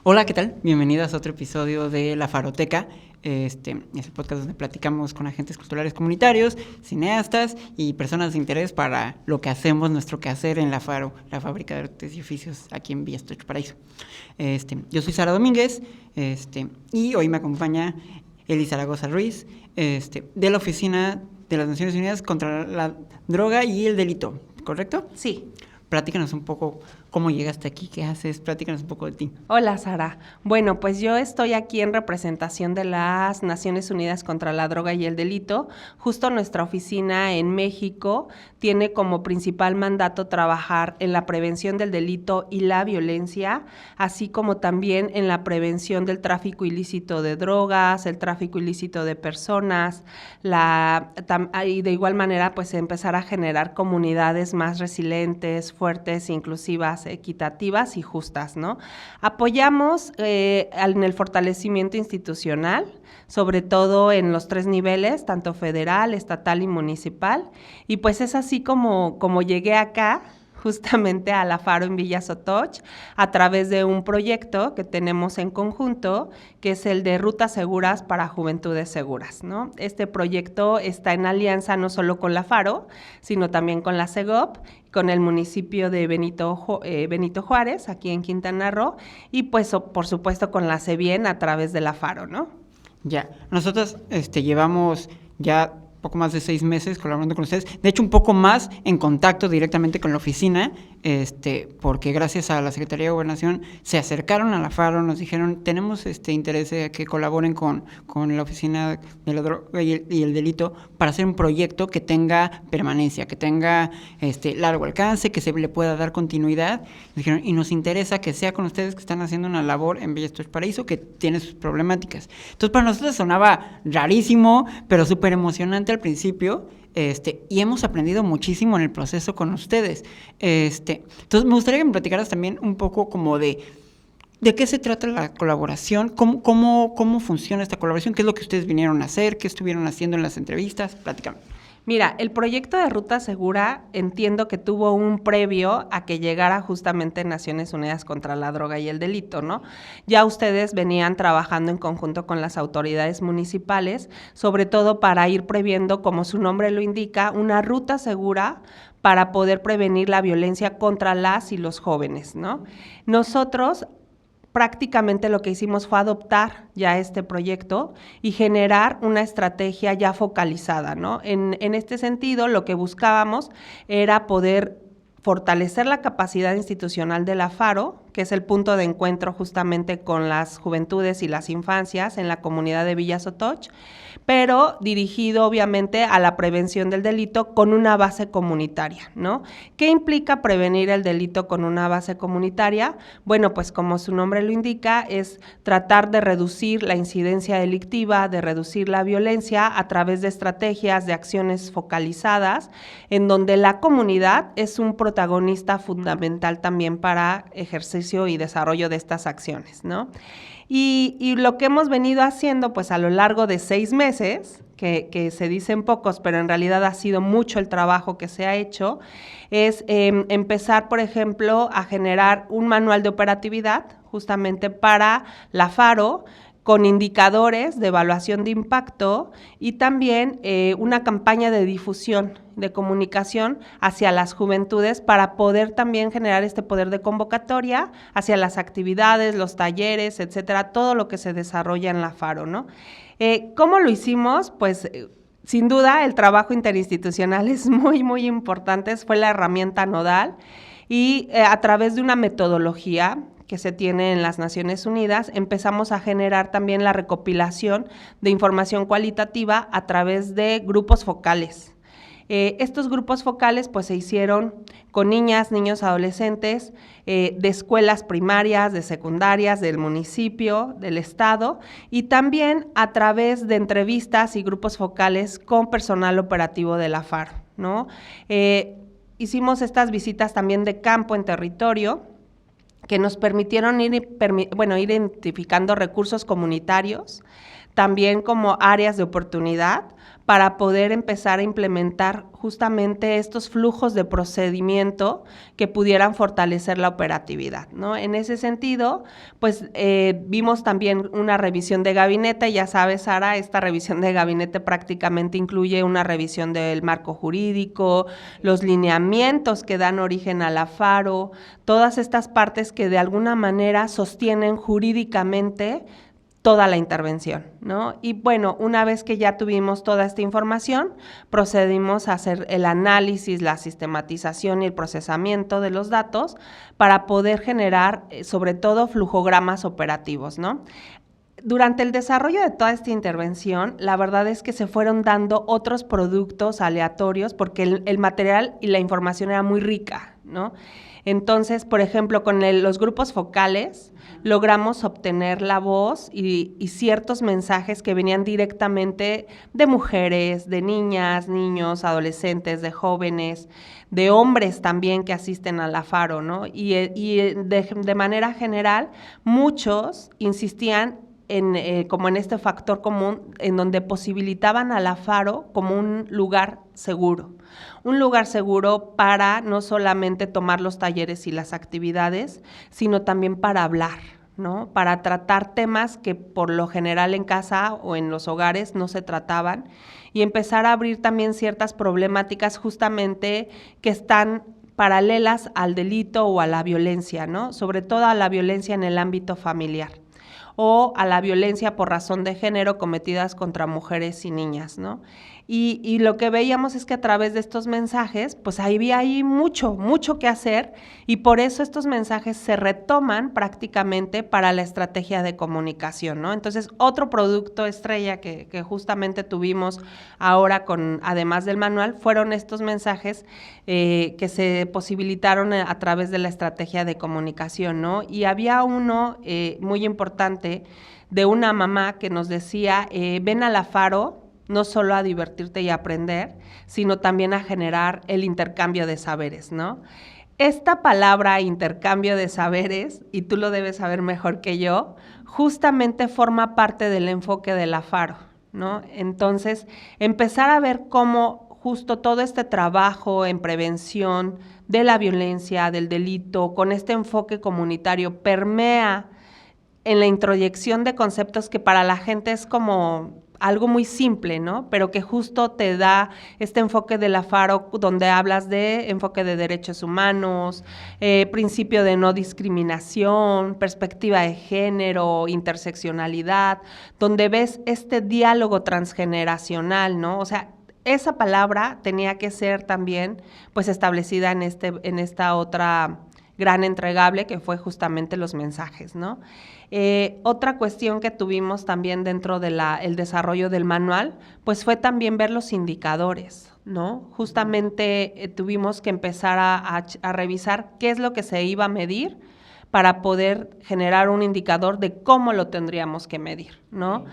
Hola, ¿qué tal? Bienvenidas a otro episodio de La Faroteca. Es el podcast donde platicamos con agentes culturales comunitarios, cineastas y personas de interés para lo que hacemos, nuestro quehacer en La Faro, la fábrica de artes y oficios aquí en Villa Estocho Paraíso. Yo soy Sara Domínguez, y hoy me acompaña Eli Zaragoza Ruiz, de la Oficina de las Naciones Unidas contra la Droga y el Delito, ¿correcto? Sí. Platícanos un poco cómo llegaste aquí, qué haces, platícanos un poco de ti. Hola, Sara. Bueno, pues yo estoy aquí en representación de las Naciones Unidas contra la Droga y el Delito. Justo nuestra oficina en México tiene como principal mandato trabajar en la prevención del delito y la violencia, así como también en la prevención del tráfico ilícito de drogas, el tráfico ilícito de personas, y de igual manera pues empezar a generar comunidades más resilientes, fuertes, inclusivas, equitativas y justas, ¿no? Apoyamos en el fortalecimiento institucional, sobre todo en los 3 niveles, tanto federal, estatal y municipal, y pues es así como llegué acá, justamente a la Faro en Villa Sotoch, a través de un proyecto que tenemos en conjunto, que es el de Rutas Seguras para Juventudes Seguras, ¿no? Este proyecto está en alianza no solo con la Faro, sino también con la CEGOP, con el municipio de Benito Juárez, aquí en Quintana Roo, y pues por supuesto con la CEBIEN a través de la Faro, ¿no? Ya, nosotros llevamos ya poco más de 6 meses colaborando con ustedes, de hecho un poco más en contacto directamente con la oficina, porque gracias a la Secretaría de Gobernación se acercaron a la Faro, nos dijeron, tenemos interés de que colaboren con la Oficina de la Droga y el Delito para hacer un proyecto que tenga permanencia, que tenga largo alcance, que se le pueda dar continuidad. Nos dijeron, y nos interesa que sea con ustedes que están haciendo una labor en Villa Estocho Paraíso que tiene sus problemáticas. Entonces para nosotros sonaba rarísimo, pero súper emocionante al principio, y hemos aprendido muchísimo en el proceso con ustedes. Entonces me gustaría que me platicaras también un poco como de qué se trata la colaboración, cómo funciona esta colaboración, qué es lo que ustedes vinieron a hacer, qué estuvieron haciendo en las entrevistas, platícame. Mira, el proyecto de Ruta Segura entiendo que tuvo un previo a que llegara justamente Naciones Unidas contra la Droga y el Delito, ¿no? Ya ustedes venían trabajando en conjunto con las autoridades municipales, sobre todo para ir previendo, como su nombre lo indica, una ruta segura para poder prevenir la violencia contra las y los jóvenes, ¿no? Nosotros prácticamente lo que hicimos fue adoptar ya este proyecto y generar una estrategia ya focalizada, ¿no? En este sentido, lo que buscábamos era poder fortalecer la capacidad institucional de la Faro, que es el punto de encuentro justamente con las juventudes y las infancias en la comunidad de Villa Sotoch, pero dirigido obviamente a la prevención del delito con una base comunitaria, ¿no? ¿Qué implica prevenir el delito con una base comunitaria? Bueno, pues como su nombre lo indica, es tratar de reducir la incidencia delictiva, de reducir la violencia a través de estrategias, de acciones focalizadas, en donde la comunidad es un protagonista fundamental también para ejercicio y desarrollo de estas acciones, ¿no? Y lo que hemos venido haciendo pues a lo largo de 6 meses, que se dicen pocos, pero en realidad ha sido mucho el trabajo que se ha hecho, es empezar, por ejemplo, a generar un manual de operatividad justamente para la Faro, con indicadores de evaluación de impacto y también una campaña de difusión, de comunicación hacia las juventudes para poder también generar este poder de convocatoria hacia las actividades, los talleres, etcétera, todo lo que se desarrolla en la Faro, ¿no? ¿Cómo lo hicimos? Pues sin duda el trabajo interinstitucional es muy, muy importante, fue la herramienta nodal y a través de una metodología que se tiene en las Naciones Unidas, empezamos a generar también la recopilación de información cualitativa a través de grupos focales. Estos grupos focales pues se hicieron con niñas, niños, adolescentes de escuelas primarias, de secundarias, del municipio, del estado y también a través de entrevistas y grupos focales con personal operativo de la Faro, ¿no? Hicimos estas visitas también de campo en territorio, que nos permitieron ir identificando recursos comunitarios, también como áreas de oportunidad para poder empezar a implementar justamente estos flujos de procedimiento que pudieran fortalecer la operatividad, ¿no? En ese sentido, pues vimos también una revisión de gabinete. Ya sabes, Sara, esta revisión de gabinete prácticamente incluye una revisión del marco jurídico, los lineamientos que dan origen a la FARO, todas estas partes que de alguna manera sostienen jurídicamente toda la intervención, ¿no? Y bueno, una vez que ya tuvimos toda esta información, procedimos a hacer el análisis, la sistematización y el procesamiento de los datos para poder generar, sobre todo, flujogramas operativos, ¿no? Durante el desarrollo de toda esta intervención, la verdad es que se fueron dando otros productos aleatorios porque el material y la información era muy rica, ¿no? Entonces, por ejemplo, con los grupos focales logramos obtener la voz y ciertos mensajes que venían directamente de mujeres, de niñas, niños, adolescentes, de jóvenes, de hombres también que asisten a la FARO, ¿no? Y de manera general, muchos insistían como en este factor común, en donde posibilitaban a la FARO como un lugar seguro para no solamente tomar los talleres y las actividades, sino también para hablar, ¿no? Para tratar temas que por lo general en casa o en los hogares no se trataban, y empezar a abrir también ciertas problemáticas justamente que están paralelas al delito o a la violencia, ¿no? Sobre todo a la violencia en el ámbito familiar o a la violencia por razón de género cometidas contra mujeres y niñas, ¿no? Y lo que veíamos es que a través de estos mensajes, pues había ahí mucho que hacer, y por eso estos mensajes se retoman prácticamente para la estrategia de comunicación, ¿no? Entonces, otro producto estrella que justamente tuvimos ahora además del manual, fueron estos mensajes que se posibilitaron a través de la estrategia de comunicación, ¿no? Y había uno muy importante de una mamá que nos decía, ven a la FARO no solo a divertirte y aprender, sino también a generar el intercambio de saberes, ¿no? Esta palabra intercambio de saberes, y tú lo debes saber mejor que yo, justamente forma parte del enfoque de la FARO, ¿no? Entonces, empezar a ver cómo justo todo este trabajo en prevención de la violencia, del delito, con este enfoque comunitario, permea en la introyección de conceptos que para la gente es como algo muy simple, ¿no? Pero que justo te da este enfoque de la FARO, donde hablas de enfoque de derechos humanos, principio de no discriminación, perspectiva de género, interseccionalidad, donde ves este diálogo transgeneracional, ¿no? O sea, esa palabra tenía que ser también, pues, establecida en esta otra gran entregable que fue justamente los mensajes, ¿no? Otra cuestión que tuvimos también dentro de el desarrollo del manual, pues fue también ver los indicadores, ¿no? Justamente tuvimos que empezar a revisar qué es lo que se iba a medir para poder generar un indicador de cómo lo tendríamos que medir, ¿no?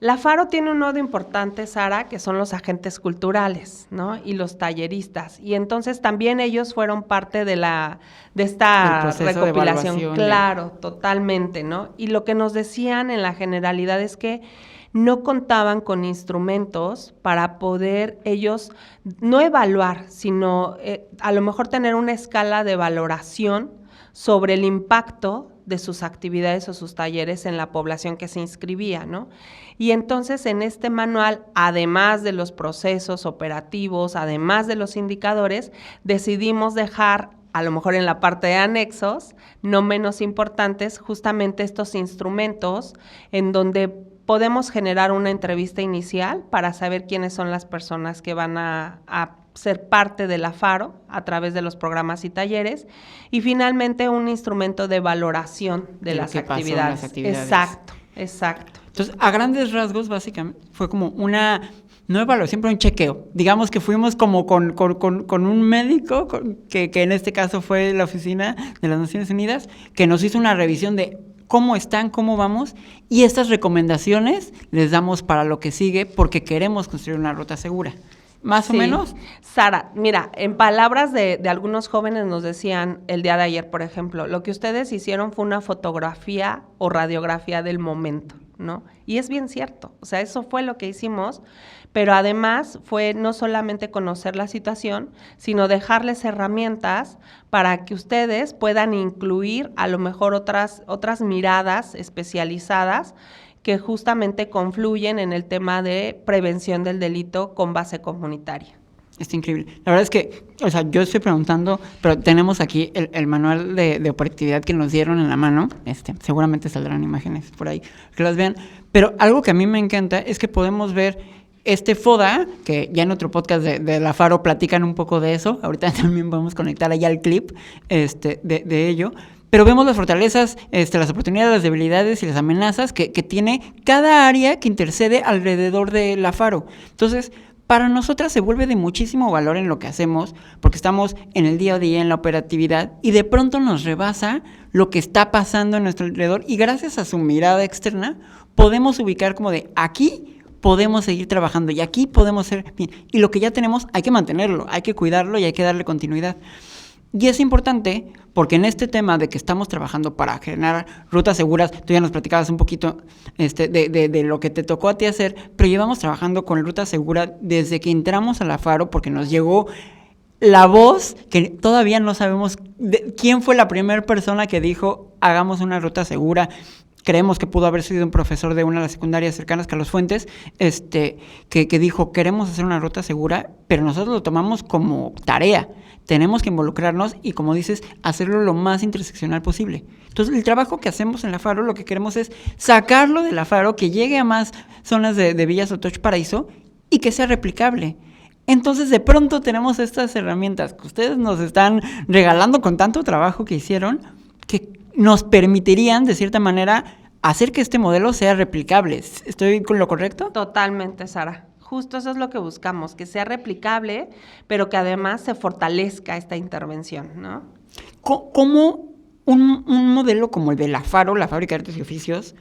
La FARO tiene un nodo importante, Sara, que son los agentes culturales, ¿no? Y los talleristas. Y entonces también ellos fueron parte de esta recopilación. Claro, totalmente, ¿no? Y lo que nos decían en la generalidad es que no contaban con instrumentos para poder ellos no evaluar, sino a lo mejor tener una escala de valoración sobre el impacto de sus actividades o sus talleres en la población que se inscribía, ¿no? Y entonces en este manual, además de los procesos operativos, además de los indicadores, decidimos dejar, a lo mejor en la parte de anexos, no menos importantes, justamente estos instrumentos en donde podemos generar una entrevista inicial para saber quiénes son las personas que van a ser parte de la FARO a través de los programas y talleres, y finalmente un instrumento de valoración de las actividades. Exacto. Entonces, a grandes rasgos, básicamente, fue como no evaluación, pero un chequeo. Digamos que fuimos como con un médico, que en este caso fue la Oficina de las Naciones Unidas, que nos hizo una revisión de cómo están, cómo vamos, y estas recomendaciones les damos para lo que sigue, porque queremos construir una ruta segura. ¿Más o menos? Sara, mira, en palabras de algunos jóvenes nos decían el día de ayer, por ejemplo, lo que ustedes hicieron fue una fotografía o radiografía del momento, ¿no? Y es bien cierto, o sea, eso fue lo que hicimos, pero además fue no solamente conocer la situación, sino dejarles herramientas para que ustedes puedan incluir a lo mejor otras miradas especializadas que justamente confluyen en el tema de prevención del delito con base comunitaria. Está increíble. La verdad es que, o sea, yo estoy preguntando, pero tenemos aquí el manual de operatividad que nos dieron en la mano. Seguramente saldrán imágenes por ahí, que las vean. Pero algo que a mí me encanta es que podemos ver este FODA, que ya en otro podcast de la Faro platican un poco de eso. Ahorita también podemos conectar allá el clip de ello. Pero vemos las fortalezas, las oportunidades, las debilidades y las amenazas que tiene cada área que intercede alrededor de la Faro. Entonces, para nosotras se vuelve de muchísimo valor en lo que hacemos, porque estamos en el día a día, en la operatividad, y de pronto nos rebasa lo que está pasando en nuestro alrededor, y gracias a su mirada externa, podemos ubicar como de aquí podemos seguir trabajando, y aquí podemos ser bien, y lo que ya tenemos hay que mantenerlo, hay que cuidarlo y hay que darle continuidad. Y es importante porque en este tema de que estamos trabajando para generar rutas seguras, tú ya nos platicabas un poquito de lo que te tocó a ti hacer, pero llevamos trabajando con Ruta Segura desde que entramos a la Faro, porque nos llegó la voz, que todavía no sabemos quién fue la primera persona que dijo hagamos una ruta segura. Creemos que pudo haber sido un profesor de una de las secundarias cercanas, Carlos Fuentes, que dijo, queremos hacer una ruta segura, pero nosotros lo tomamos como tarea. Tenemos que involucrarnos y, como dices, hacerlo lo más interseccional posible. Entonces, el trabajo que hacemos en la Faro, lo que queremos es sacarlo de la Faro, que llegue a más zonas de Villa Sotoch Paraíso y que sea replicable. Entonces, de pronto tenemos estas herramientas que ustedes nos están regalando con tanto trabajo que hicieron, que nos permitirían, de cierta manera, hacer que este modelo sea replicable. ¿Estoy con lo correcto? Totalmente, Sara. Justo eso es lo que buscamos, que sea replicable, pero que además se fortalezca esta intervención, ¿no? ¿Cómo un modelo como el de la Faro, la Fábrica de Artes y Oficios,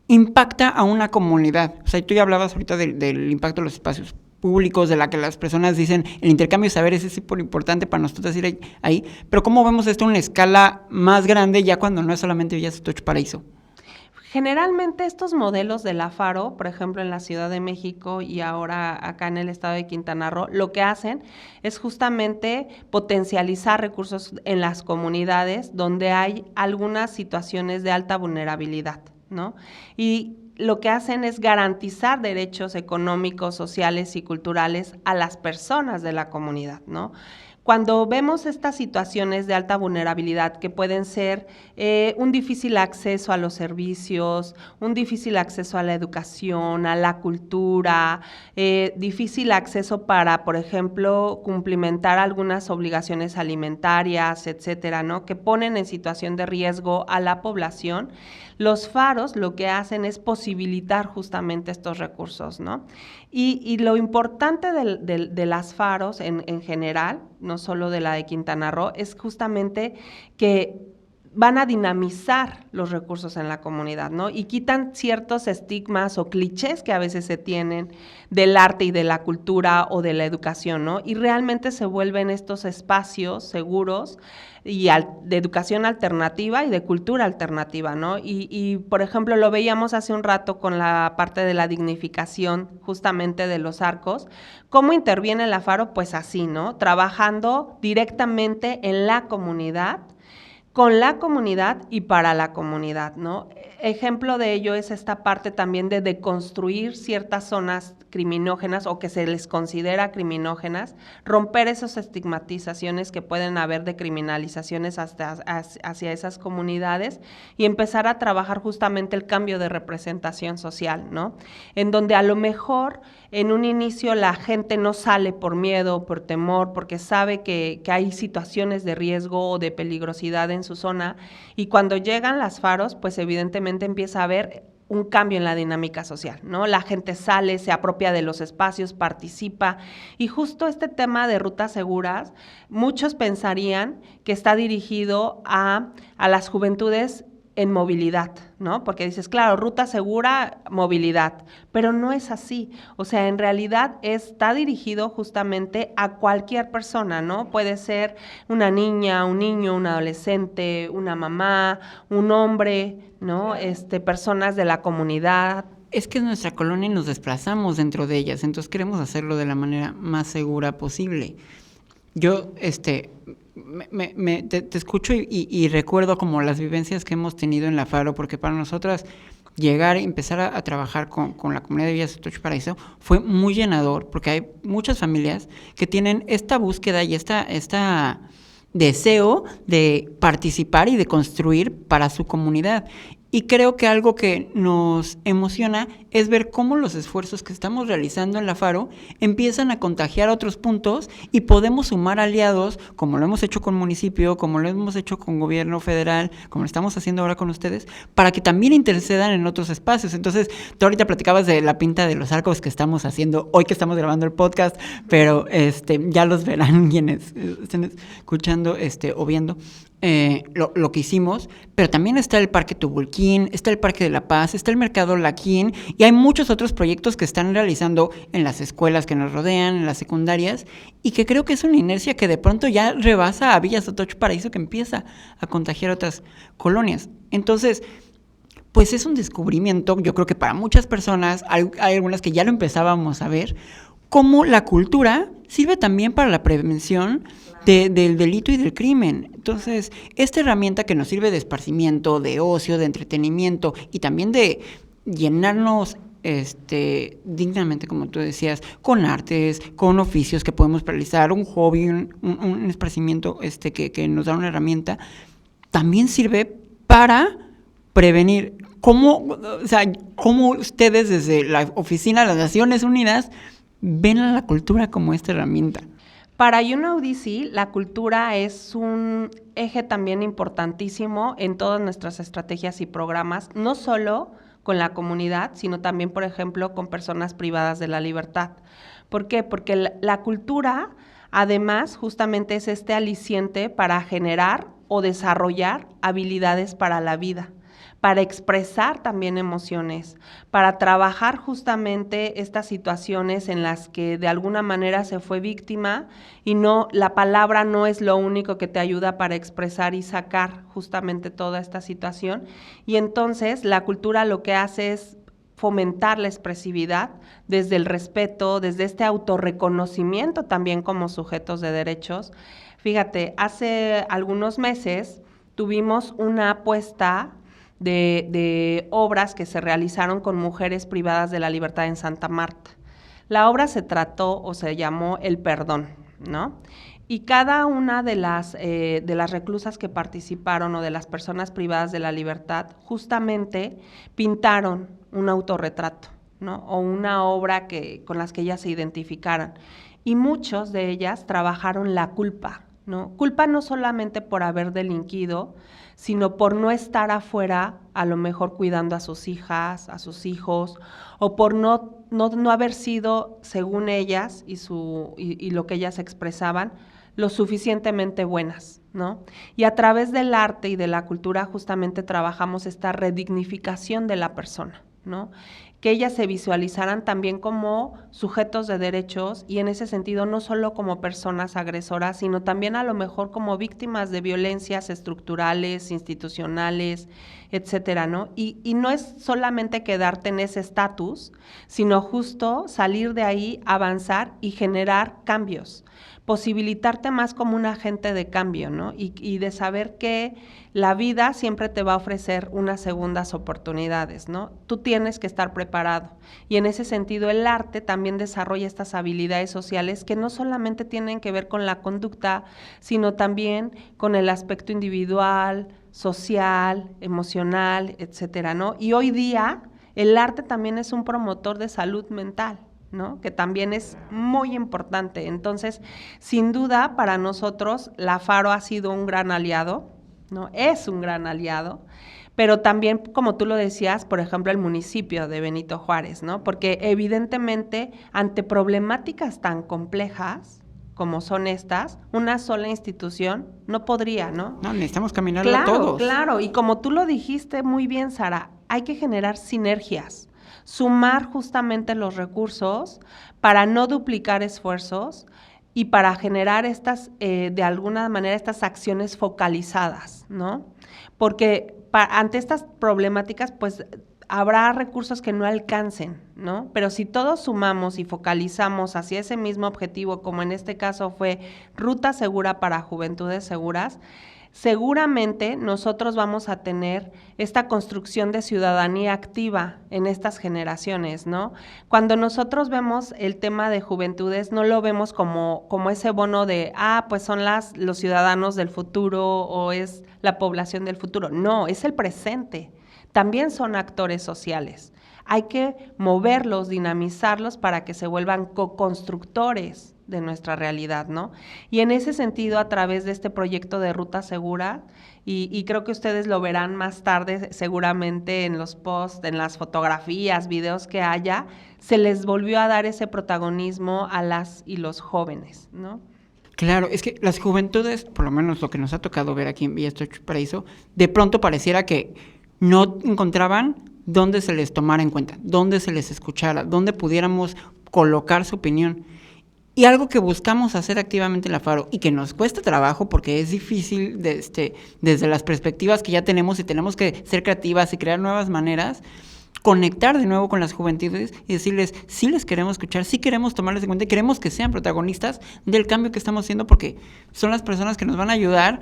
impacta a una comunidad? O sea, tú ya hablabas ahorita del impacto de los espacios públicos, de la que las personas dicen, el intercambio de saberes es súper importante para nosotros ir ahí, pero ¿cómo vemos esto en una escala más grande ya cuando no es solamente Villa Sotoch Paraíso? Generalmente estos modelos de la Faro, por ejemplo en la Ciudad de México y ahora acá en el estado de Quintana Roo, lo que hacen es justamente potencializar recursos en las comunidades donde hay algunas situaciones de alta vulnerabilidad, ¿no? Y lo que hacen es garantizar derechos económicos, sociales y culturales a las personas de la comunidad, ¿no? Cuando vemos estas situaciones de alta vulnerabilidad que pueden ser un difícil acceso a los servicios, un difícil acceso a la educación, a la cultura, difícil acceso para, por ejemplo, cumplimentar algunas obligaciones alimentarias, etcétera, ¿no? Que ponen en situación de riesgo a la población, los faros lo que hacen es posibilitar justamente estos recursos, ¿no? Y lo importante de las faros en general, no solo de la de Quintana Roo, es justamente que van a dinamizar los recursos en la comunidad, ¿no? Y quitan ciertos estigmas o clichés que a veces se tienen del arte y de la cultura o de la educación, ¿no? Y realmente se vuelven estos espacios seguros y de educación alternativa y de cultura alternativa, ¿no? Y, por ejemplo, lo veíamos hace un rato con la parte de la dignificación justamente de los arcos. ¿Cómo interviene la Faro? Pues así, ¿no? Trabajando directamente en la comunidad, con la comunidad y para la comunidad, ¿no? Ejemplo de ello es esta parte también de deconstruir ciertas zonas criminógenas o que se les considera criminógenas, romper esas estigmatizaciones que pueden haber de criminalizaciones hacia esas comunidades y empezar a trabajar justamente el cambio de representación social, ¿no? En donde a lo mejor en un inicio la gente no sale por miedo, por temor, porque sabe que hay situaciones de riesgo o de peligrosidad en su zona, y cuando llegan las faros, pues evidentemente empieza a haber un cambio en la dinámica social, ¿no? La gente sale, se apropia de los espacios, participa, y justo este tema de rutas seguras, muchos pensarían que está dirigido a las juventudes en movilidad, ¿no? Porque dices, claro, ruta segura, movilidad, pero no es así. O sea, en realidad está dirigido justamente a cualquier persona, ¿no? Puede ser una niña, un niño, un adolescente, una mamá, un hombre, ¿no? Personas de la comunidad. Es que es nuestra colonia y nos desplazamos dentro de ellas, entonces queremos hacerlo de la manera más segura posible. Yo, te escucho y recuerdo como las vivencias que hemos tenido en la Faro, porque para nosotras llegar y empezar a trabajar con la comunidad de Villas Atocha Paraíso fue muy llenador, porque hay muchas familias que tienen esta búsqueda y esta deseo de participar y de construir para su comunidad. Y creo que algo que nos emociona es ver cómo los esfuerzos que estamos realizando en la Faro empiezan a contagiar a otros puntos y podemos sumar aliados, como lo hemos hecho con municipio, como lo hemos hecho con gobierno federal, como lo estamos haciendo ahora con ustedes, para que también intercedan en otros espacios. Entonces, tú ahorita platicabas de la pinta de los arcos que estamos haciendo hoy que estamos grabando el podcast, pero ya los verán quienes estén escuchando o viendo. Lo que hicimos, pero también está el Parque Tubulquín, está el Parque de la Paz, está el Mercado Laquín y hay muchos otros proyectos que están realizando en las escuelas que nos rodean, en las secundarias, y que creo que es una inercia que de pronto ya rebasa a Villas Atocha Paraíso, que empieza a contagiar otras colonias. Entonces, pues es un descubrimiento, yo creo que para muchas personas, hay algunas que ya lo empezábamos a ver, cómo la cultura sirve también para la prevención del delito y del crimen. Entonces, esta herramienta que nos sirve de esparcimiento, de ocio, de entretenimiento y también de llenarnos dignamente, como tú decías, con artes, con oficios que podemos realizar, un hobby, un esparcimiento que nos da una herramienta, también sirve para prevenir. ¿Cómo ustedes desde la Oficina de las Naciones Unidas ven a la cultura como esta herramienta? Para UNODC, la cultura es un eje también importantísimo en todas nuestras estrategias y programas, no solo con la comunidad, sino también, por ejemplo, con personas privadas de la libertad. ¿Por qué? Porque la cultura, además, justamente es este aliciente para generar o desarrollar habilidades para la vida, para expresar también emociones, para trabajar justamente estas situaciones en las que de alguna manera se fue víctima y no, la palabra no es lo único que te ayuda para expresar y sacar justamente toda esta situación. Y entonces la cultura lo que hace es fomentar la expresividad desde el respeto, desde este autorreconocimiento también como sujetos de derechos. Fíjate, hace algunos meses tuvimos una apuesta de obras que se realizaron con mujeres privadas de la libertad en Santa Marta. La obra se trató o se llamó El Perdón, ¿no? Y cada una de las reclusas que participaron o de las personas privadas de la libertad justamente pintaron un autorretrato, ¿no? O una obra con las que ellas se identificaran. Y muchos de ellas trabajaron la culpa, ¿no? Culpa no solamente por haber delinquido, sino por no estar afuera, a lo mejor cuidando a sus hijas, a sus hijos, o por no haber sido, según ellas y lo que ellas expresaban, lo suficientemente buenas, ¿no? Y a través del arte y de la cultura justamente trabajamos esta redignificación de la persona, ¿no? Que ellas se visualizaran también como sujetos de derechos y en ese sentido no solo como personas agresoras, sino también a lo mejor como víctimas de violencias estructurales, institucionales, etcétera, ¿no? Y no es solamente quedarte en ese estatus, sino justo salir de ahí, avanzar y generar cambios, posibilitarte más como un agente de cambio, ¿no? Y de saber que la vida siempre te va a ofrecer unas segundas oportunidades, ¿no? Tú tienes que estar preparado. Y en ese sentido, el arte también desarrolla estas habilidades sociales que no solamente tienen que ver con la conducta, sino también con el aspecto individual, social, emocional, etcétera, ¿no? Y hoy día, el arte también es un promotor de salud mental, ¿no? Que también es muy importante. Entonces, sin duda, para nosotros, la Faro ha sido un gran aliado, ¿no? Es un gran aliado, pero también, como tú lo decías, por ejemplo, el municipio de Benito Juárez, ¿no? Porque evidentemente, ante problemáticas tan complejas, como son estas, una sola institución no podría, ¿no? No, necesitamos caminarlo todos. Claro, y como tú lo dijiste muy bien, Sara, hay que generar sinergias, sumar justamente los recursos para no duplicar esfuerzos y para generar estas, de alguna manera, estas acciones focalizadas, ¿no? Porque ante estas problemáticas, pues habrá recursos que no alcancen, ¿no? Pero si todos sumamos y focalizamos hacia ese mismo objetivo, como en este caso fue Ruta Segura para Juventudes Seguras, seguramente nosotros vamos a tener esta construcción de ciudadanía activa en estas generaciones, ¿no? Cuando nosotros vemos el tema de juventudes, no lo vemos como ese bono de, pues son los ciudadanos del futuro o es la población del futuro. No, es el presente. También son actores sociales. Hay que moverlos, dinamizarlos para que se vuelvan co-constructores de nuestra realidad, ¿no? Y en ese sentido, a través de este proyecto de Ruta Segura, y creo que ustedes lo verán más tarde seguramente en los posts, en las fotografías, videos que haya, se les volvió a dar ese protagonismo a las y los jóvenes, ¿no? Claro, es que las juventudes, por lo menos lo que nos ha tocado ver aquí en Villa Estocho Paraíso, de pronto pareciera que no encontraban dónde se les tomara en cuenta, dónde se les escuchara, dónde pudiéramos colocar su opinión. Y algo que buscamos hacer activamente en la Faro y que nos cuesta trabajo porque es difícil desde las perspectivas que ya tenemos y tenemos que ser creativas y crear nuevas maneras, conectar de nuevo con las juventudes y decirles, sí les queremos escuchar, sí queremos tomarles en cuenta y queremos que sean protagonistas del cambio que estamos haciendo porque son las personas que nos van a ayudar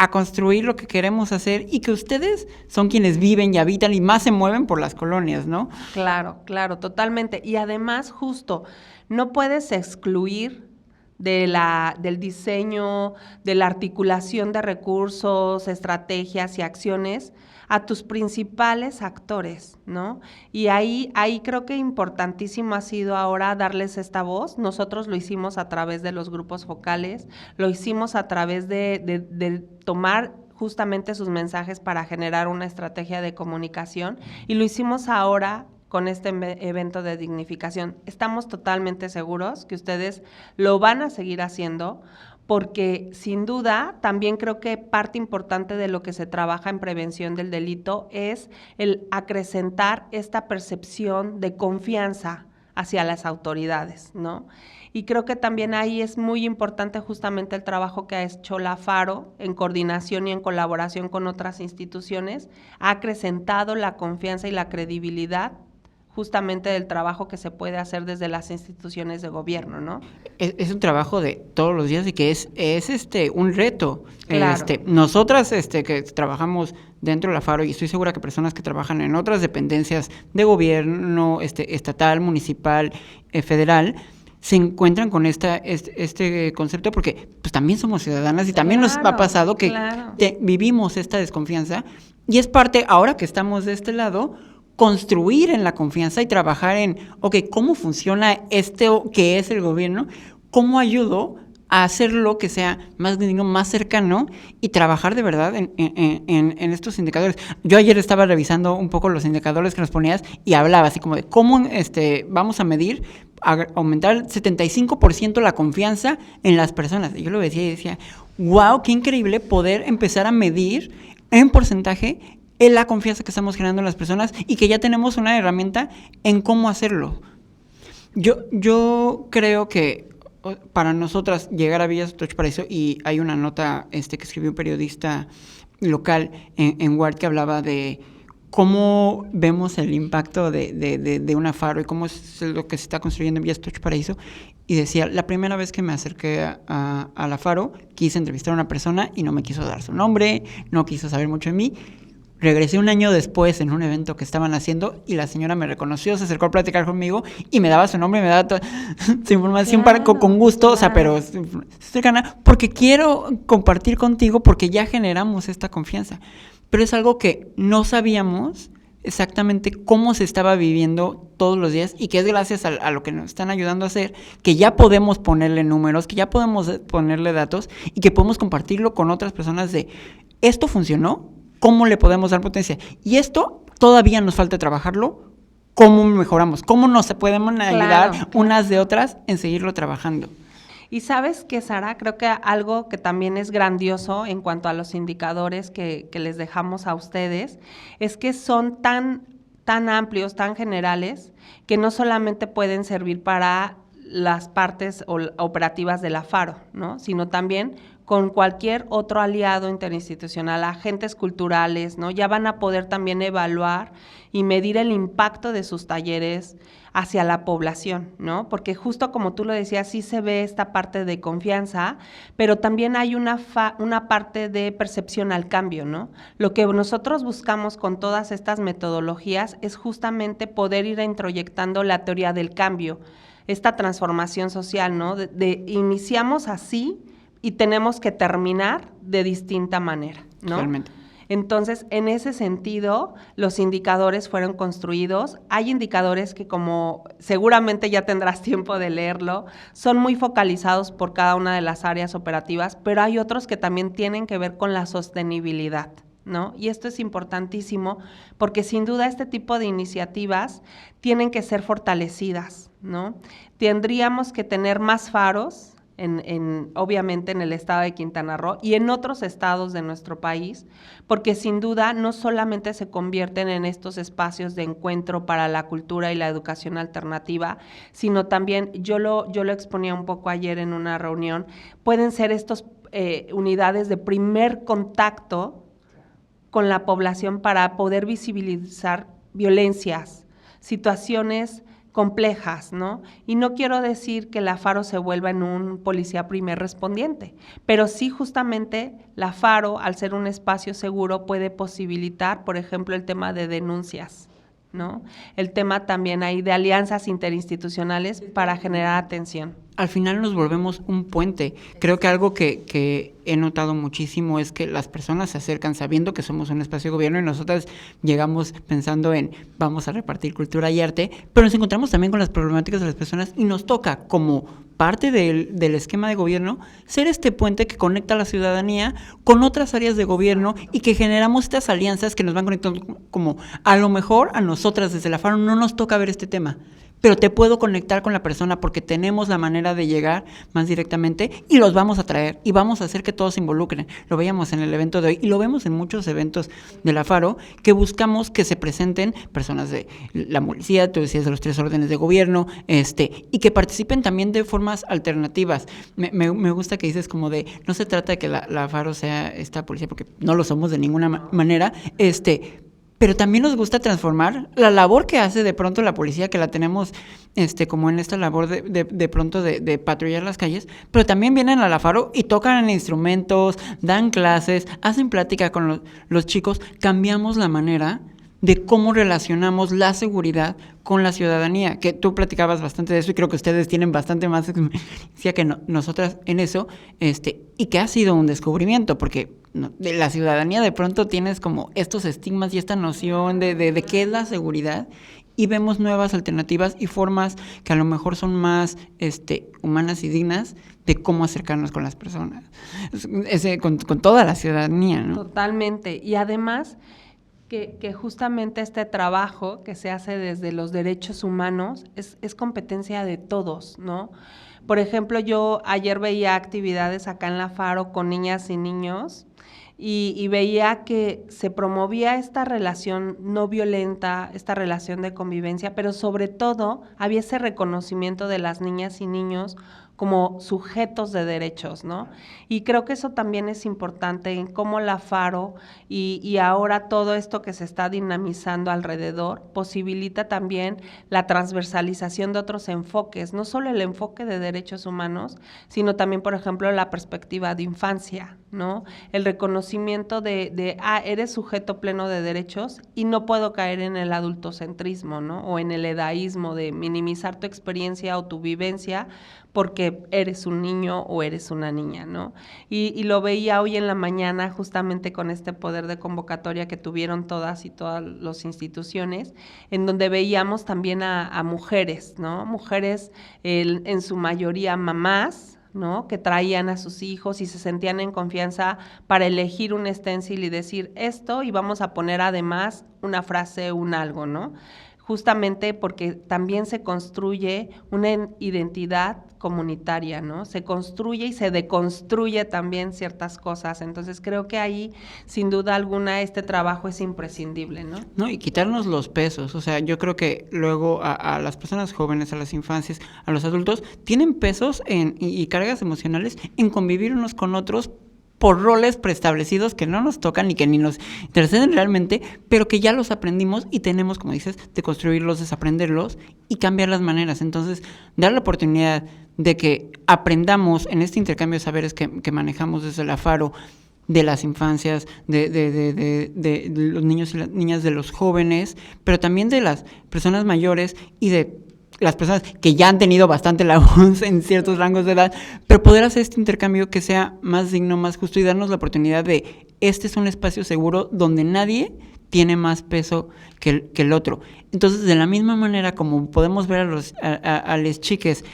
a construir lo que queremos hacer y que ustedes son quienes viven y habitan y más se mueven por las colonias, ¿no? Claro, totalmente. Y además, justo, no puedes excluir del diseño, de la articulación de recursos, estrategias y acciones a tus principales actores, ¿no? Y ahí creo que importantísimo ha sido ahora darles esta voz. Nosotros lo hicimos a través de los grupos focales, lo hicimos a través de tomar justamente sus mensajes para generar una estrategia de comunicación y lo hicimos ahora con este evento de dignificación. Estamos totalmente seguros que ustedes lo van a seguir haciendo porque sin duda también creo que parte importante de lo que se trabaja en prevención del delito es el acrecentar esta percepción de confianza hacia las autoridades, ¿no? Y creo que también ahí es muy importante justamente el trabajo que ha hecho la Faro en coordinación y en colaboración con otras instituciones, ha acrecentado la confianza y la credibilidad justamente del trabajo que se puede hacer desde las instituciones de gobierno, ¿no? Es un trabajo de todos los días y que es un reto. Claro. Nosotras que trabajamos dentro de la Faro y estoy segura que personas que trabajan en otras dependencias de gobierno, estatal, municipal, federal, se encuentran con este concepto porque pues también somos ciudadanas y también nos ha pasado que vivimos esta desconfianza y es parte, ahora que estamos de este lado, construir en la confianza y trabajar en, ¿cómo funciona esto que es el gobierno? ¿Cómo ayudo a hacerlo que sea más digno, más cercano y trabajar de verdad en estos indicadores? Yo ayer estaba revisando un poco los indicadores que nos ponías y hablaba así como de cómo vamos a medir, aumentar el 75% la confianza en las personas. Y yo lo decía y decía, wow, qué increíble poder empezar a medir en porcentaje es la confianza que estamos generando en las personas y que ya tenemos una herramienta en cómo hacerlo. Yo creo que para nosotras llegar a Villa Estocho Paraíso, y hay una nota que escribió un periodista local en Ward que hablaba de cómo vemos el impacto de una Faro y cómo es lo que se está construyendo en Villa Estocho Paraíso, y decía, la primera vez que me acerqué a la Faro, quise entrevistar a una persona y no me quiso dar su nombre, no quiso saber mucho de mí. Regresé un año después en un evento que estaban haciendo y la señora me reconoció, se acercó a platicar conmigo y me daba su nombre y me daba toda su información con gusto, pero cercana, porque quiero compartir contigo porque ya generamos esta confianza. Pero es algo que no sabíamos exactamente cómo se estaba viviendo todos los días y que es gracias a lo que nos están ayudando a hacer, que ya podemos ponerle números, que ya podemos ponerle datos y que podemos compartirlo con otras personas de esto funcionó. ¿Cómo le podemos dar potencia? Y esto todavía nos falta trabajarlo. ¿Cómo mejoramos? ¿Cómo nos podemos ayudar unas de otras en seguirlo trabajando? Y sabes que, Sara, creo que algo que también es grandioso en cuanto a los indicadores que les dejamos a ustedes, es que son tan amplios, tan generales, que no solamente pueden servir para las partes operativas de la FARO, ¿no? Sino también con cualquier otro aliado interinstitucional, agentes culturales, ¿no? Ya van a poder también evaluar y medir el impacto de sus talleres hacia la población, ¿no? Porque justo como tú lo decías, sí se ve esta parte de confianza, pero también hay una parte de percepción al cambio, ¿no? Lo que nosotros buscamos con todas estas metodologías es justamente poder ir introyectando la teoría del cambio, esta transformación social, ¿no? Iniciamos así y tenemos que terminar de distinta manera, ¿no? Totalmente. Entonces, en ese sentido, los indicadores fueron construidos. Hay indicadores que, como seguramente ya tendrás tiempo de leerlo, son muy focalizados por cada una de las áreas operativas, pero hay otros que también tienen que ver con la sostenibilidad, ¿no? Y esto es importantísimo porque sin duda este tipo de iniciativas tienen que ser fortalecidas, ¿no? Tendríamos que tener más faros, obviamente en el estado de Quintana Roo y en otros estados de nuestro país, porque sin duda no solamente se convierten en estos espacios de encuentro para la cultura y la educación alternativa, sino también, yo lo exponía un poco ayer en una reunión, pueden ser estos unidades de primer contacto con la población para poder visibilizar violencias, situaciones complejas, ¿no? Y no quiero decir que la FARO se vuelva en un policía primer respondiente, pero sí justamente la FARO, al ser un espacio seguro, puede posibilitar, por ejemplo, el tema de denuncias, ¿no? El tema también ahí de alianzas interinstitucionales para generar atención. Al final nos volvemos un puente. Creo que algo que he notado muchísimo es que las personas se acercan sabiendo que somos un espacio de gobierno y nosotras llegamos pensando en vamos a repartir cultura y arte, pero nos encontramos también con las problemáticas de las personas y nos toca como parte del esquema de gobierno ser este puente que conecta a la ciudadanía con otras áreas de gobierno y que generamos estas alianzas que nos van conectando como a lo mejor a nosotras desde la FARO no nos toca ver este tema, pero te puedo conectar con la persona porque tenemos la manera de llegar más directamente y los vamos a traer y vamos a hacer que todos se involucren. Lo veíamos en el evento de hoy y lo vemos en muchos eventos de la FARO que buscamos que se presenten personas de la policía, tú decías de los 3 órdenes de gobierno, y que participen también de formas alternativas. Me gusta que dices como de, no se trata de que la FARO sea esta policía porque no lo somos de ninguna manera, pero también nos gusta transformar la labor que hace de pronto la policía, que la tenemos como en esta labor de pronto de patrullar las calles, pero también vienen a la FARO y tocan instrumentos, dan clases, hacen plática con los chicos, cambiamos la manera de cómo relacionamos la seguridad con la ciudadanía, que tú platicabas bastante de eso y creo que ustedes tienen bastante más experiencia que nosotras en eso, y que ha sido un descubrimiento, porque de la ciudadanía de pronto tienes como estos estigmas y esta noción de qué es la seguridad y vemos nuevas alternativas y formas que a lo mejor son más humanas y dignas de cómo acercarnos con las personas, con toda la ciudadanía, ¿no? Totalmente, y además que justamente este trabajo que se hace desde los derechos humanos es competencia de todos, ¿no? Por ejemplo, yo ayer veía actividades acá en la FARO con niñas y niños y veía que se promovía esta relación no violenta, esta relación de convivencia, pero sobre todo había ese reconocimiento de las niñas y niños como sujetos de derechos, ¿no? Y creo que eso también es importante en cómo la FARO y ahora todo esto que se está dinamizando alrededor posibilita también la transversalización de otros enfoques, no solo el enfoque de derechos humanos, sino también, por ejemplo, la perspectiva de infancia, ¿no? El reconocimiento eres sujeto pleno de derechos y no puedo caer en el adultocentrismo, ¿no? O en el edaísmo de minimizar tu experiencia o tu vivencia porque eres un niño o eres una niña, ¿no? Y lo veía hoy en la mañana justamente con este poder de convocatoria que tuvieron todas las instituciones, en donde veíamos también a mujeres, ¿no? Mujeres en su mayoría mamás, ¿no? Que traían a sus hijos y se sentían en confianza para elegir un stencil y decir esto y vamos a poner además una frase, un algo, ¿no? justamente porque también se construye una identidad comunitaria, ¿no? Se construye y se deconstruye también ciertas cosas. Entonces creo que ahí, sin duda alguna, este trabajo es imprescindible, ¿no? No, y quitarnos los pesos. O sea, yo creo que luego a las personas jóvenes, a las infancias, a los adultos, tienen pesos y cargas emocionales en convivir unos con otros por roles preestablecidos que no nos tocan y que ni nos interesan realmente, pero que ya los aprendimos y tenemos, como dices, de construirlos, desaprenderlos y cambiar las maneras. Entonces, dar la oportunidad de que aprendamos en este intercambio de saberes que manejamos desde la Faro, de las infancias, de los niños y las niñas, de los jóvenes, pero también de las personas mayores y de las personas que ya han tenido bastante la voz en ciertos rangos de edad, pero poder hacer este intercambio que sea más digno, más justo y darnos la oportunidad de, este es un espacio seguro donde nadie tiene más peso que el otro. Entonces, de la misma manera como podemos ver a los chiques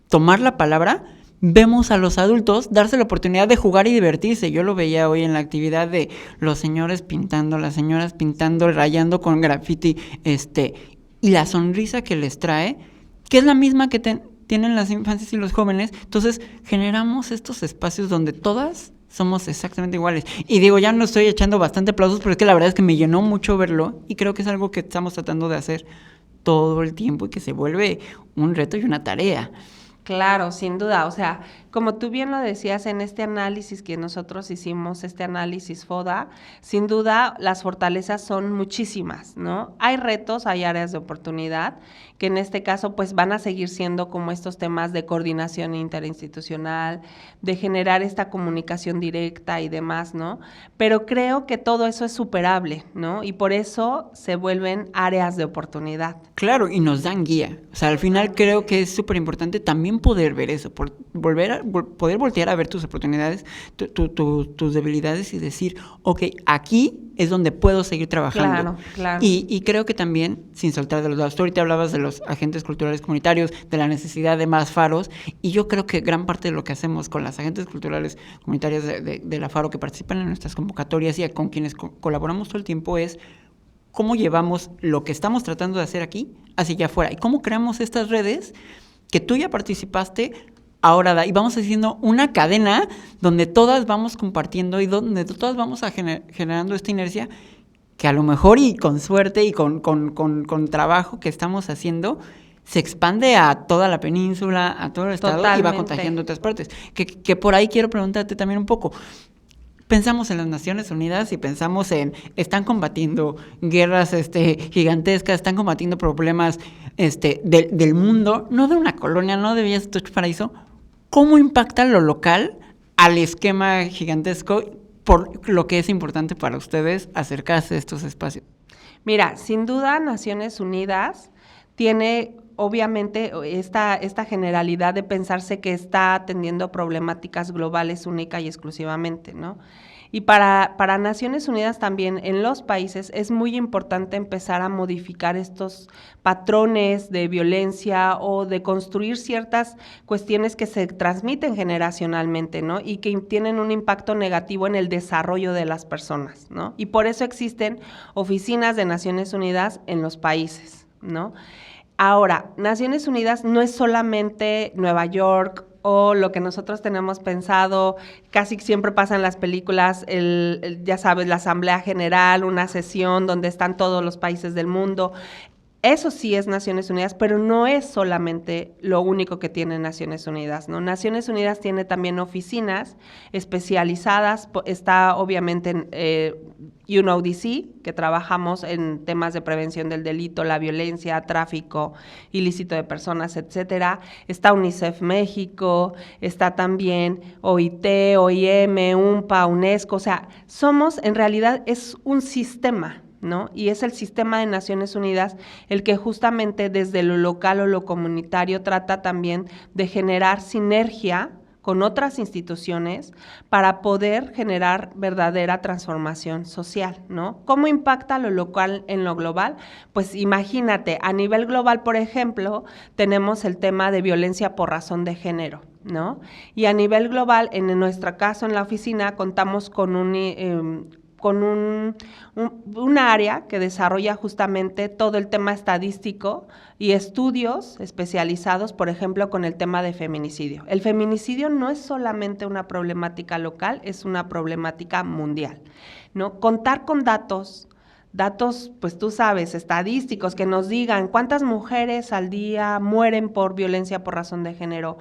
tomar la palabra, vemos a los adultos darse la oportunidad de jugar y divertirse. Yo lo veía hoy en la actividad de los señores pintando, las señoras pintando, rayando con graffiti, y la sonrisa que les trae, que es la misma que tienen las infancias y los jóvenes. Entonces generamos estos espacios donde todas somos exactamente iguales. Y digo, ya no estoy echando bastante aplausos, pero es que la verdad es que me llenó mucho verlo y creo que es algo que estamos tratando de hacer todo el tiempo y que se vuelve un reto y una tarea. Claro, sin duda. O sea, como tú bien lo decías en este análisis que nosotros hicimos, este análisis FODA, sin duda las fortalezas son muchísimas, ¿no? Hay retos, hay áreas de oportunidad, que en este caso pues van a seguir siendo como estos temas de coordinación interinstitucional, de generar esta comunicación directa y demás, ¿no? Pero creo que todo eso es superable, ¿no? Y por eso se vuelven áreas de oportunidad. Claro, y nos dan guía. O sea, al final creo que es súper importante también poder ver eso, poder voltear a ver tus oportunidades, tus debilidades y decir, ok, aquí es donde puedo seguir trabajando. Claro, claro. Y creo que también, sin soltar de los lados, tú ahorita hablabas de los agentes culturales comunitarios, de la necesidad de más faros, y yo creo que gran parte de lo que hacemos con las agentes culturales comunitarias de la Faro que participan en nuestras convocatorias y con quienes colaboramos todo el tiempo es cómo llevamos lo que estamos tratando de hacer aquí hacia allá afuera y cómo creamos estas redes que tú ya participaste, ahora y vamos haciendo una cadena donde todas vamos compartiendo y donde todas vamos generando esta inercia que a lo mejor y con suerte y con trabajo que estamos haciendo se expande a toda la península, a todo el estado. Totalmente. Y va contagiando otras partes. Que por ahí quiero preguntarte también un poco. Pensamos en las Naciones Unidas y pensamos en, están combatiendo guerras gigantescas, están combatiendo problemas del mundo, no de una colonia, no de Villas Tocho Paraíso. ¿Cómo impacta lo local al esquema gigantesco, por lo que es importante para ustedes acercarse a estos espacios? Mira, sin duda Naciones Unidas tiene obviamente esta generalidad de pensarse que está atendiendo problemáticas globales única y exclusivamente, ¿no? Y para Naciones Unidas también en los países es muy importante empezar a modificar estos patrones de violencia o de construir ciertas cuestiones que se transmiten generacionalmente, ¿no? Y que tienen un impacto negativo en el desarrollo de las personas, ¿no? Y por eso existen oficinas de Naciones Unidas en los países, ¿no? Ahora, Naciones Unidas no es solamente Nueva York o lo que nosotros tenemos pensado, casi siempre pasa en las películas, ya sabes, la Asamblea General, una sesión donde están todos los países del mundo. Eso sí es Naciones Unidas, pero no es solamente lo único que tiene Naciones Unidas, ¿no? Naciones Unidas tiene también oficinas especializadas, está obviamente en UNODC, que trabajamos en temas de prevención del delito, la violencia, tráfico ilícito de personas, etcétera. Está UNICEF México, está también OIT, OIM, UNPA, UNESCO, o sea, en realidad es un sistema, ¿no? Y es el sistema de Naciones Unidas el que justamente desde lo local o lo comunitario trata también de generar sinergia con otras instituciones para poder generar verdadera transformación social, ¿no? ¿Cómo impacta lo local en lo global? Pues imagínate, a nivel global, por ejemplo, tenemos el tema de violencia por razón de género, ¿no? Y a nivel global, en nuestro caso en la oficina, contamos con con un área que desarrolla justamente todo el tema estadístico y estudios especializados, por ejemplo, con el tema de feminicidio. El feminicidio no es solamente una problemática local, es una problemática mundial, ¿no? Contar con datos, pues tú sabes, estadísticos, que nos digan cuántas mujeres al día mueren por violencia por razón de género,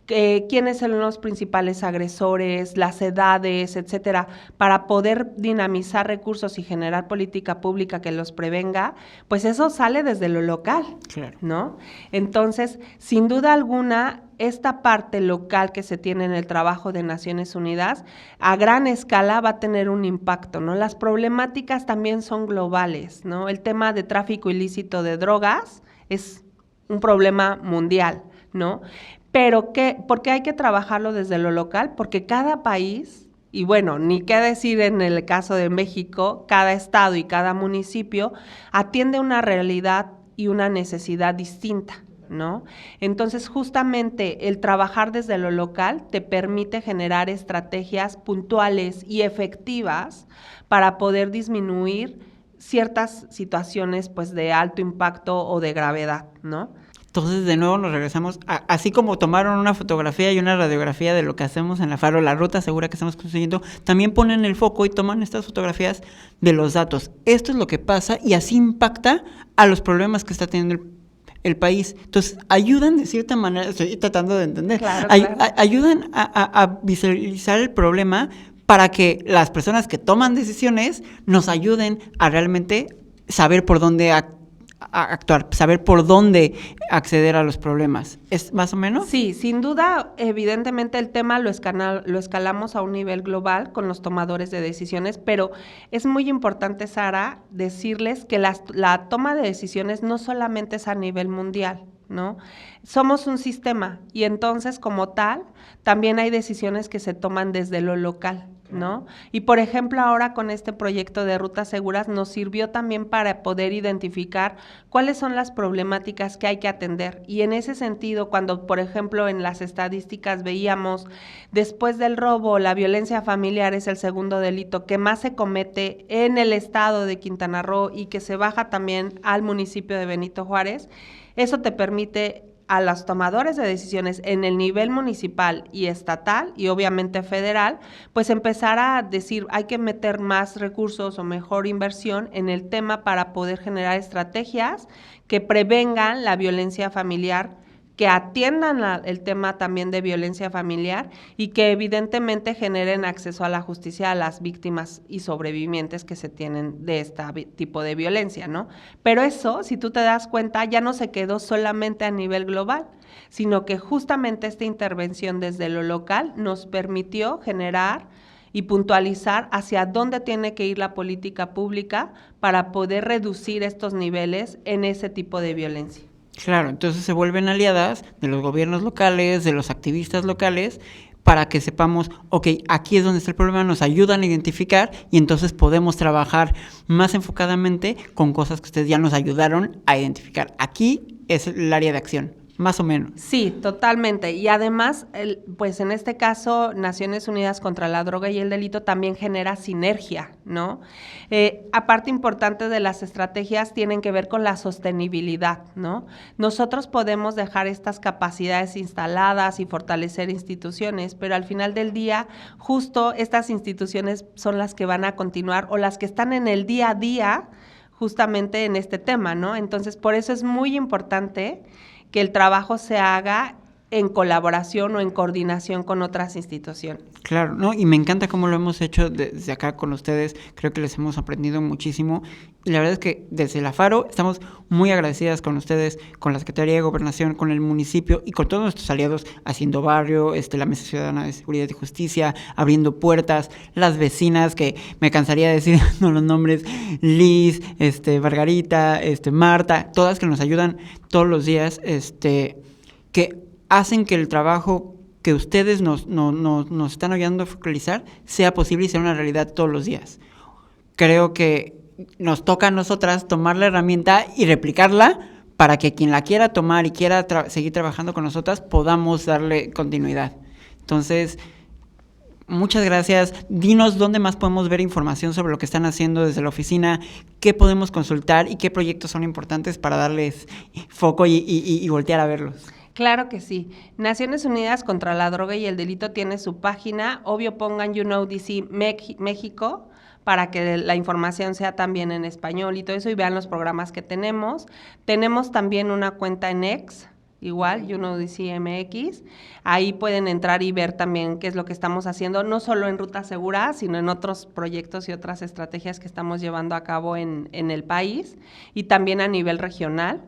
quiénes son los principales agresores, las edades, etcétera, para poder dinamizar recursos y generar política pública que los prevenga, pues eso sale desde lo local, Claro. ¿no? Entonces, sin duda alguna, esta parte local que se tiene en el trabajo de Naciones Unidas, a gran escala va a tener un impacto, ¿no? Las problemáticas también son globales, ¿no? El tema de tráfico ilícito de drogas es un problema mundial, ¿no? Pero ¿por qué hay que trabajarlo desde lo local? Porque cada país, y bueno, ni qué decir en el caso de México, cada estado y cada municipio atiende una realidad y una necesidad distinta, ¿no? Entonces, justamente el trabajar desde lo local te permite generar estrategias puntuales y efectivas para poder disminuir ciertas situaciones, pues, de alto impacto o de gravedad, ¿no? Entonces, de nuevo nos regresamos, así como tomaron una fotografía y una radiografía de lo que hacemos en la Faro, la ruta segura que estamos consiguiendo, también ponen el foco y toman estas fotografías de los datos. Esto es lo que pasa y así impacta a los problemas que está teniendo el país. Entonces, ayudan de cierta manera, estoy tratando de entender, claro. Ayudan a visualizar el problema para que las personas que toman decisiones nos ayuden a realmente saber por dónde actuar, saber por dónde acceder a los problemas. ¿Es más o menos? Sí, sin duda, evidentemente el tema lo escalamos a un nivel global con los tomadores de decisiones, pero es muy importante, Sara, decirles que la toma de decisiones no solamente es a nivel mundial, ¿no? Somos un sistema y entonces, como tal, también hay decisiones que se toman desde lo local, ¿no? Y por ejemplo, ahora con este proyecto de Rutas Seguras nos sirvió también para poder identificar cuáles son las problemáticas que hay que atender. Y en ese sentido, cuando por ejemplo en las estadísticas veíamos, después del robo, la violencia familiar es el segundo delito que más se comete en el estado de Quintana Roo y que se baja también al municipio de Benito Juárez, eso te permite a los tomadores de decisiones en el nivel municipal y estatal y obviamente federal, pues empezar a decir hay que meter más recursos o mejor inversión en el tema para poder generar estrategias que prevengan la violencia familiar, que atiendan el tema también de violencia familiar y que evidentemente generen acceso a la justicia a las víctimas y sobrevivientes que se tienen de este tipo de violencia, ¿no? Pero eso, si tú te das cuenta, ya no se quedó solamente a nivel global, sino que justamente esta intervención desde lo local nos permitió generar y puntualizar hacia dónde tiene que ir la política pública para poder reducir estos niveles en ese tipo de violencia. Claro, entonces se vuelven aliadas de los gobiernos locales, de los activistas locales, para que sepamos, ok, aquí es donde está el problema, nos ayudan a identificar y entonces podemos trabajar más enfocadamente con cosas que ustedes ya nos ayudaron a identificar. Aquí es el área de acción. Más o menos. Sí, totalmente. Y además, pues en este caso, Naciones Unidas contra la Droga y el Delito también genera sinergia, ¿no? Aparte importante de las estrategias tienen que ver con la sostenibilidad, ¿no? Nosotros podemos dejar estas capacidades instaladas y fortalecer instituciones, pero al final del día, justo estas instituciones son las que van a continuar o las que están en el día a día justamente en este tema, ¿no? Entonces, por eso es muy importante que el trabajo se haga en colaboración o en coordinación con otras instituciones. Claro, ¿no? Y me encanta cómo lo hemos hecho desde acá con ustedes. Creo que les hemos aprendido muchísimo. Y la verdad es que desde la Faro estamos muy agradecidas con ustedes, con la Secretaría de Gobernación, con el municipio y con todos nuestros aliados, Haciendo Barrio, la Mesa Ciudadana de Seguridad y Justicia, abriendo puertas, las vecinas, que me cansaría de decir no los nombres, Liz, Margarita, Marta, todas que nos ayudan todos los días, que hacen que el trabajo que ustedes nos están ayudando a focalizar sea posible y sea una realidad todos los días. Creo que nos toca a nosotras tomar la herramienta y replicarla para que quien la quiera tomar y quiera seguir trabajando con nosotras podamos darle continuidad. Entonces, Muchas gracias. Dinos dónde más podemos ver información sobre lo que están haciendo desde la oficina, qué podemos consultar y qué proyectos son importantes para darles foco y voltear a verlos. Claro que sí. Naciones Unidas contra la Droga y el Delito tiene su página. Obvio, pongan DC México para que la información sea también en español y todo eso, y vean los programas que tenemos. Tenemos también una cuenta en X, igual, DC MX. Ahí pueden entrar y ver también qué es lo que estamos haciendo, no solo en Ruta Segura, sino en otros proyectos y otras estrategias que estamos llevando a cabo en el país y también a nivel regional.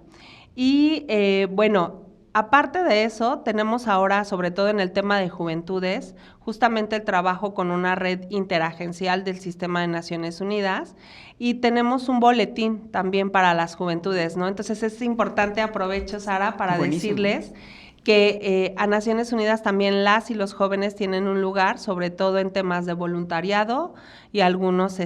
Y bueno, aparte de eso, tenemos ahora, sobre todo en el tema de juventudes, justamente el trabajo con una red interagencial del Sistema de Naciones Unidas, y tenemos un boletín también para las juventudes, ¿no? Entonces es importante, aprovecho, Sara, para Buenísimo. decirles que a Naciones Unidas también las y los jóvenes tienen un lugar, sobre todo en temas de voluntariado y algunos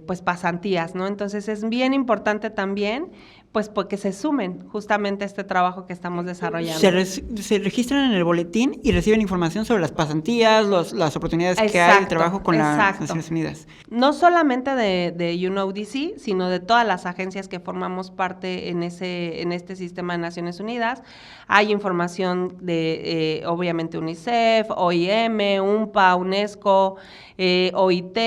pues pasantías, ¿no? Entonces es bien importante también pues porque se sumen justamente a este trabajo que estamos desarrollando. Se registran en el boletín y reciben información sobre las pasantías, las oportunidades que hay de trabajo con las Naciones Unidas. No solamente de DC, sino de todas las agencias que formamos parte en este sistema de Naciones Unidas. Hay información de, obviamente, UNICEF, OIM, UNPA, UNESCO, OIT,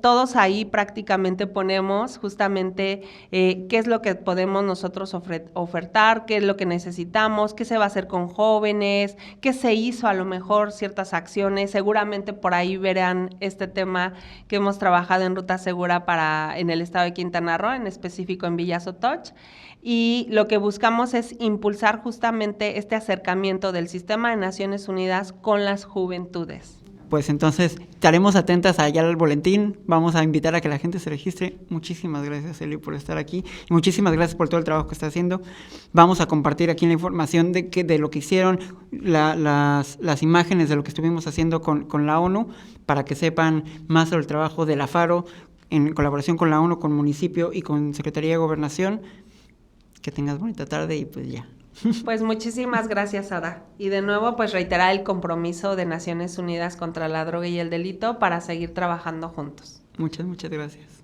todos ahí prácticamente ponemos justamente qué es lo que podemos nosotros ofertar, qué es lo que necesitamos, qué se va a hacer con jóvenes, qué se hizo a lo mejor, ciertas acciones. Seguramente por ahí verán este tema que hemos trabajado en Ruta Segura en el estado de Quintana Roo, en específico en Villa Sotoch. Y lo que buscamos es impulsar justamente este acercamiento del Sistema de Naciones Unidas con las juventudes. Pues entonces estaremos atentas allá al boletín, vamos a invitar a que la gente se registre. Muchísimas gracias, Eli, por estar aquí, y muchísimas gracias por todo el trabajo que está haciendo. Vamos a compartir aquí la información de lo que hicieron, las imágenes de lo que estuvimos haciendo con la ONU, para que sepan más sobre el trabajo de la FARO, en colaboración con la ONU, con municipio y con Secretaría de Gobernación. Que tengas bonita tarde y pues ya. Pues muchísimas gracias, Ada. Y de nuevo, pues reiterar el compromiso de Naciones Unidas contra la Droga y el Delito para seguir trabajando juntos. Muchas gracias.